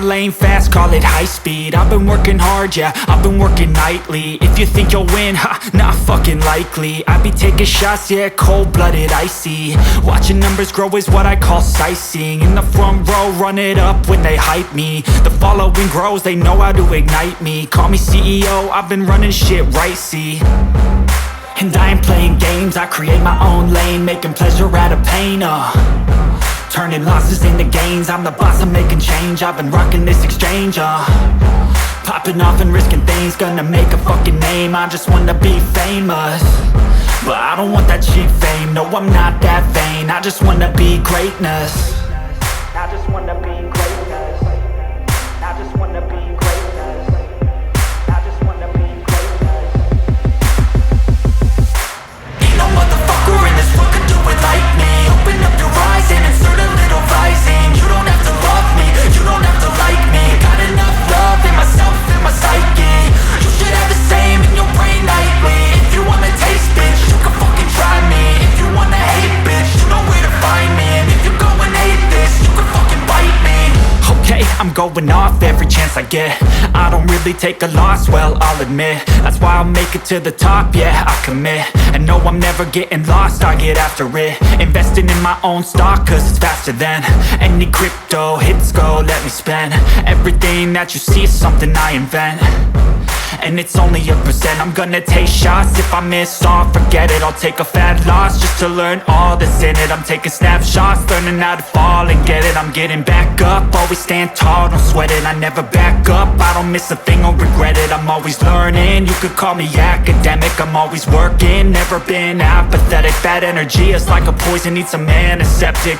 lane fast, call it high speed. I've been working hard, yeah, I've been working nightly. If you think you'll win, ha, not fucking likely. I be taking shots, yeah, cold-blooded, icy. Watching numbers grow is what I call sightseeing. In the front row, run it up when they hype me. The following grows, they know how to ignite me. Call me CEO, I've been running shit right, see. And I ain't playing games, I create my own lane, making pleasure out of pain, turning losses into gains. I'm the boss, I'm making change. I've been rocking this exchange, popping off and risking things. Gonna make a fucking name, I just wanna be famous. But I don't want that cheap fame, no I'm not that vain. I just wanna be greatness. I just wanna be greatness. I just wanna be greatness. I just wanna be greatness. Ain't no motherfucker in this world could do it like me. Open up your eyes and insert a little rising. You don't have to love me, you don't have to like me. Got enough love in myself and my psyche. You should have the same in your brain nightly. If you wanna taste, bitch, you can fucking try me. If you wanna hate, bitch, you know where to find me. And if you go and hate this, you can fucking bite me. Okay, I'm going off every chance I get. I don't really take a loss, well, I'll admit. That's why I'll make it to the top, yeah, I commit. And no, I'm never getting lost, I get after it. Investing in my own stock, cause it's faster than any crypto hits go, let me spend. Everything that you see is something I invent. And it's only a percent. I'm gonna take shots. If I miss all, forget it. I'll take a fat loss just to learn all that's in it. I'm taking snapshots, learning how to fall and get it. I'm getting back up, always stand tall, don't sweat it. I never back up, I don't miss a thing or regret it. I'm always learning, you could call me academic. I'm always working, never been apathetic. Bad energy is like a poison, needs some antiseptic.